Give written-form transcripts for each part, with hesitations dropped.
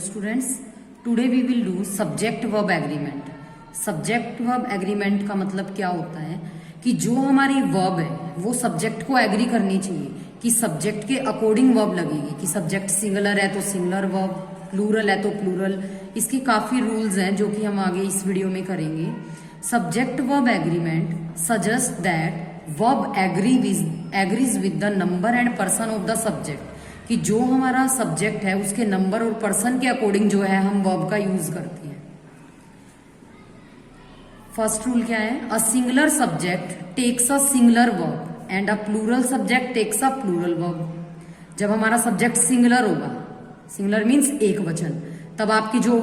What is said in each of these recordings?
students, today we will do subject verb agreement. Subject verb agreement का मतलब क्या होता है कि जो हमारी वर्ब है वो सब्जेक्ट को एग्री करनी चाहिए कि सब्जेक्ट के अकॉर्डिंग वर्ब लगेगी कि सब्जेक्ट सिंगुलर है तो सिंगुलर वर्ब, प्लूरल है तो प्लूरल। इसके काफी रूल्स हैं जो कि हम आगे इस वीडियो में करेंगे। Subject verb agreement suggest that verb agrees with the number and person of the subject, कि जो हमारा सब्जेक्ट है उसके नंबर और पर्सन के अकॉर्डिंग जो है हम वर्ब का यूज करते हैं। फर्स्ट रूल क्या है? A singular subject takes a singular verb and a plural subject takes a plural verb. जब हमारा सब्जेक्ट सिंगुलर होगा, सिंगुलर मीन्स एक वचन, तब आपकी जो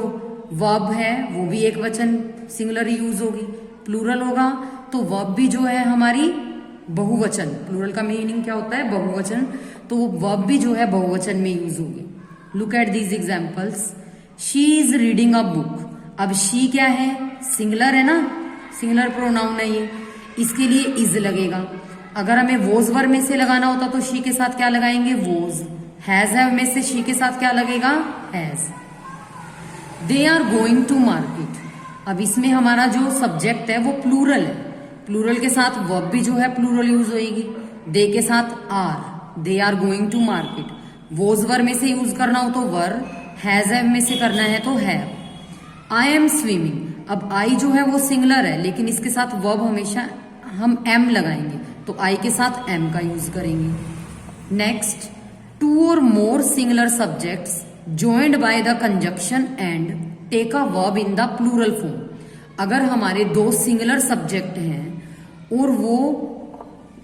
वर्ब है वो भी एक वचन सिंगुलर यूज होगी। प्लूरल होगा तो वर्ब भी जो है हमारी बहुवचन, प्लूरल का मीनिंग क्या होता है? बहुवचन, तो वो वर्ब भी जो है बहुवचन में यूज होगी। Look at these examples. She is reading a book. अब शी क्या है? सिंगुलर है ना, सिंगुलर प्रोनाउन है ये, इसके लिए इज लगेगा। अगर हमें वोज वर्ब में से लगाना होता तो शी के साथ क्या लगाएंगे? वोज। हैज है में से शी के साथ क्या लगेगा? Has. They are going to market. अब इसमें हमारा जो सब्जेक्ट है वो प्लूरल है, प्लूरल के साथ वर्ब भी जो है प्लूरल यूज होगी। दे के साथ are, they are going to market. वोज वर्ब में से यूज करना हो तो वर, हैज है में से करना है तो है। I am swimming. अब आई जो है वो सिंगुलर है लेकिन इसके साथ वर्ब हमेशा हम एम लगाएंगे तो आई के साथ एम का यूज करेंगे। नेक्स्ट, टू और more singular subjects joined by the conjunction and take a verb in the plural form। अगर हमारे दो सिंगुलर सब्जेक्ट हैं और वो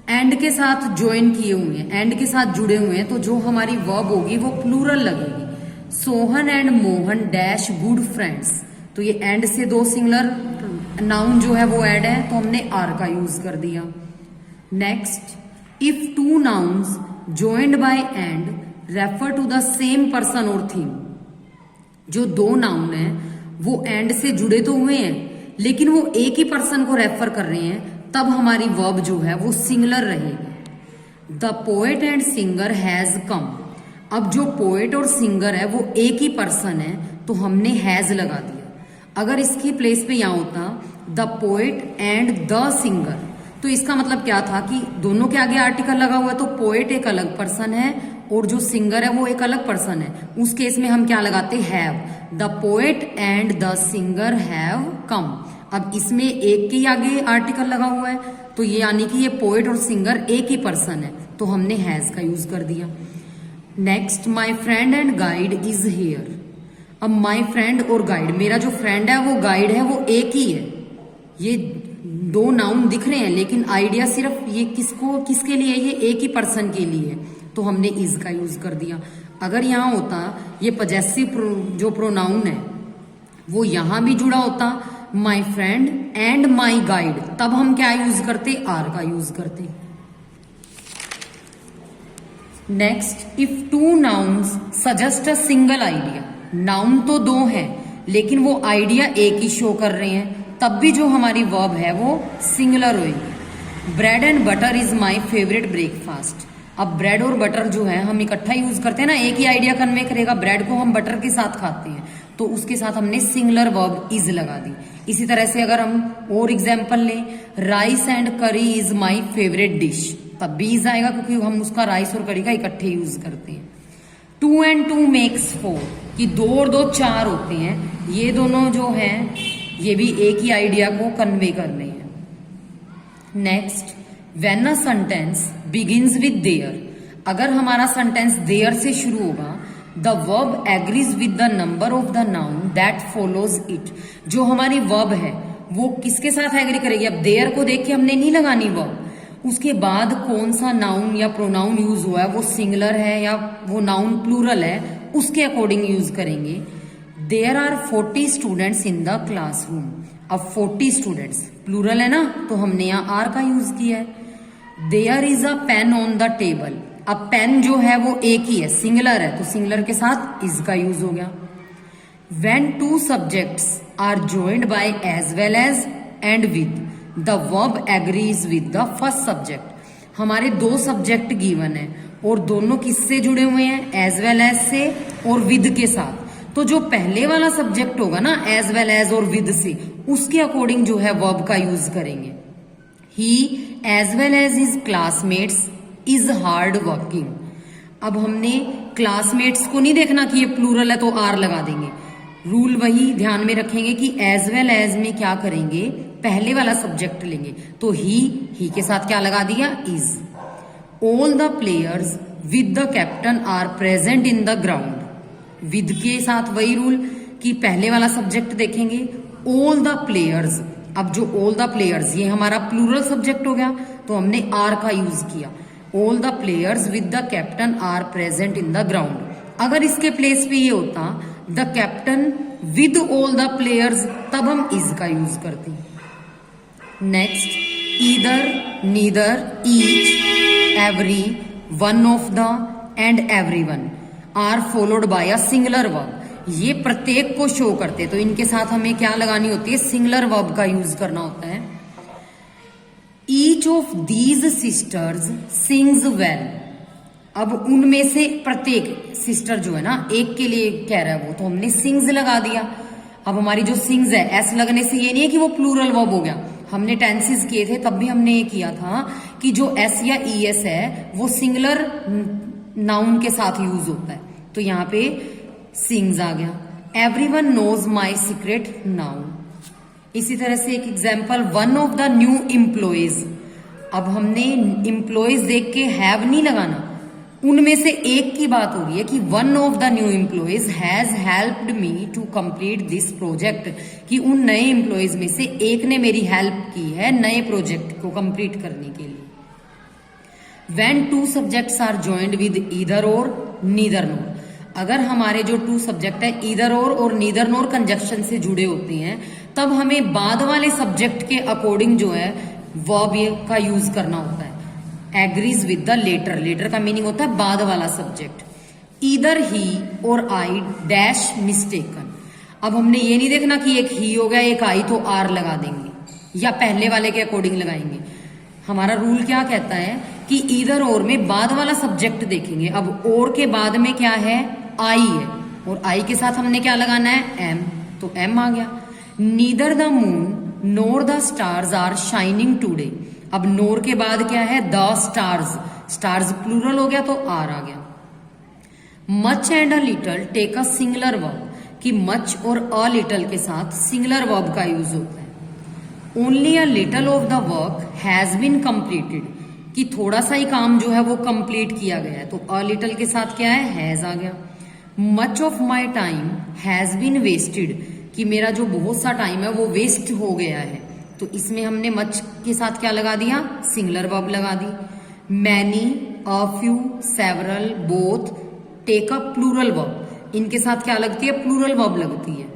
एंड के साथ ज्वाइन किए हुए हैं, एंड के साथ जुड़े हुए हैं, तो जो हमारी वर्ब होगी वो प्लूरल लगेगी। Sohan and Mohan dash good friends. तो ये एंड से दो सिंगुलर नाउन जो है वो ऐड है तो हमने आर का यूज कर दिया। Next, if two nouns joined by and refer to the same person or thing. जो दो नाउन है वो एंड से जुड़े तो हुए हैं लेकिन वो एक ही पर्सन को रेफर कर रहे हैं, तब हमारी वर्ब जो है वो सिंगुलर रहेगी। The poet and singer has come. अब जो पोएट और सिंगर है वो एक ही पर्सन है तो हमने हैज लगा दिया। अगर इसकी प्लेस पे यहां होता the poet and the singer, तो इसका मतलब क्या था कि दोनों के आगे आर्टिकल लगा हुआ है तो पोएट एक अलग पर्सन है और जो सिंगर है वो एक अलग पर्सन है। उस केस में हम क्या लगाते? Have. The poet and the singer have come. अब इसमें एक के ही आगे आर्टिकल लगा हुआ है तो ये यानी कि ये पोएट और सिंगर एक ही पर्सन है तो हमने हैज का यूज कर दिया। Next, my friend and guide is here. अब माई फ्रेंड और गाइड, मेरा जो फ्रेंड है वो गाइड है वो एक ही है। ये दो नाउन दिख रहे हैं लेकिन आइडिया सिर्फ ये किसके लिए? ये एक ही पर्सन के लिए, तो हमने इज का यूज कर दिया। अगर यहां होता ये पजेसिव जो प्रोनाउन है वो यहां भी जुड़ा होता my friend and my guide, तब हम क्या यूज करते? आर का यूज करते। Next, if two nouns suggest a single idea. Noun तो दो है लेकिन वो आइडिया एक ही शो कर रहे हैं, तब भी जो हमारी वर्ब है वो सिंगुलर होगी। Bread and butter is my favourite breakfast. अब ब्रेड और बटर जो है हम इकट्ठा यूज करते हैं ना, एक ही आइडिया कन्वे करेगा। ब्रेड को हम बटर के साथ खाते हैं तो उसके साथ हमने सिंगुलर वर्ब इज लगा दी। इसी तरह से अगर हम और एग्जांपल लें, राइस एंड करी इज माय फेवरेट डिश, तब भी इज आएगा क्योंकि हम उसका राइस और करी का इकट्ठे यूज करते हैं। Two and two makes four, कि दो और दो चार होते हैं, ये दोनों जो हैं ये भी एक ही आइडिया को कन्वे कर रहे हैं। Next, when a sentence begins with their. अगर हमारा सेंटेंस देयर से शुरू होगा, the verb agrees with the number of the noun that follows it. जो हमारी वर्ब है वो किसके साथ एग्री करेगी? अब देयर को देख के हमने नहीं लगानी वर्ब, उसके बाद कौन सा नाउन या प्रोनाउन यूज हुआ है, वो सिंगुलर है या वो नाउन प्लूरल है, उसके अकॉर्डिंग यूज करेंगे। There are 40 students in the classroom. अब 40 स्टूडेंट्स प्लूरल है ना तो हमने यहाँ आर का यूज किया है। There is a pen on the table. अब पेन जो है वो एक ही है, सिंगुलर है तो सिंगुलर के साथ इज का यूज हो गया। When two subjects are joined by as well as and with, the verb agrees with the first subject. हमारे दो सब्जेक्ट गिवन है और दोनों किससे जुड़े हुए हैं? एज वेल एज से और विद के साथ, तो तो जो पहले वाला सब्जेक्ट होगा ना एज वेल एज और विद से, उसके अकॉर्डिंग जो है वर्ब का यूज करेंगे। He as well as his classmates is hard working. अब हमने क्लासमेट्स को नहीं देखना कि ये प्लूरल है तो आर लगा देंगे, रूल वही ध्यान में रखेंगे कि एज वेल एज में क्या करेंगे, पहले वाला सब्जेक्ट लेंगे। तो ही के साथ क्या लगा दिया, is. All the players with the captain are present in the ground. With के साथ वही रूल कि पहले वाला सब्जेक्ट देखेंगे। ऑल द प्लेयर्स, अब जो ऑल द प्लेयर्स ये हमारा प्लूरल सब्जेक्ट हो गया तो हमने आर का यूज किया। All the players with the captain are present in the ground. अगर इसके प्लेस पे ये होता the captain with all the players, तब हम इज का यूज करते। Next, either, neither, each, every, one of the and everyone are followed by a singular verb. ये प्रत्येक को शो करते, तो इनके साथ हमें क्या लगानी होती है, सिंगुलर वर्ब का यूज करना होता है। Each of these sisters sings well. अब उनमें से प्रत्येक, सिस्टर जो है ना एक के लिए कह रहा है वो, तो हमने सिंग्स लगा दिया। अब हमारी जो सिंग्स है एस लगने से ये नहीं है कि वो प्लूरल वर्ब हो गया। हमने टेंसेस किए थे तब भी हमने ये किया था कि जो एस या ई एस है वो सिंगुलर नाउन के साथ यूज होता है, तो यहाँ पे सिंग्स आ गया। Everyone knows my secret now. इसी तरह से एक example, one of the new employees. अब हमने एम्प्लॉयज देख के हैव नहीं लगाना, उनमें से एक की बात हो रही है कि one of the new employees has helped me to complete this project, कि उन नए एम्प्लॉयज में से एक ने मेरी हेल्प की है नए प्रोजेक्ट को कंप्लीट करने के लिए। When two subjects are joined with either or neither nor. अगर हमारे जो टू सब्जेक्ट है either or neither nor conjunction से जुड़े होते हैं, तब हमें बाद वाले सब्जेक्ट के अकॉर्डिंग जो है वर्ब का यूज करना होता है। Agrees with the latter, latter का मीनिंग होता है बाद वाला सब्जेक्ट। ईदर ही और आई डैश मिस्टेकन। अब हमने ये नहीं देखना कि एक ही हो गया एक आई तो आर लगा देंगे या पहले वाले के अकॉर्डिंग लगाएंगे। हमारा रूल क्या कहता है कि ईदर और में बाद वाला सब्जेक्ट देखेंगे। अब और के बाद में क्या है, आई है, और आई के साथ हमने क्या लगाना है, एम, तो एम आ गया। Neither the moon nor the stars are shining today. अब नोर के बाद क्या है, द स्टार्स, स्टार्स प्लूरल हो गया तो आर आ गया। Much and a little take a singular verb, कि मच और अ लिटल के साथ सिंगुलर वर्ब का यूज होता है। Only a little of the work has been completed, कि थोड़ा सा ही काम जो है वो कंप्लीट किया गया है, तो अ लिटल के साथ क्या है, हैज आ गया। Much of my time has been wasted, कि मेरा जो बहुत सा टाइम है वो वेस्ट हो गया है, तो इसमें हमने मच के साथ क्या लगा दिया, सिंगुलर वर्ब लगा दी। Many, a few, several, both take a plural verb, इनके साथ क्या लगती है, प्लूरल वर्ब लगती है।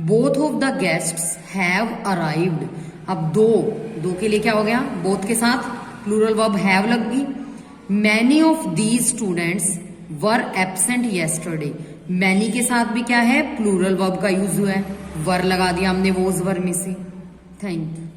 Both of the guests have arrived. अब दो के लिए क्या हो गया, बोथ के साथ प्लूरल वर्ब हैव लग गई। Many of these students were absent yesterday. Many के साथ भी क्या है, प्लूरल वर्ब का यूज हुआ है, वर लगा दिया हमने वोज वर में से। Thank you.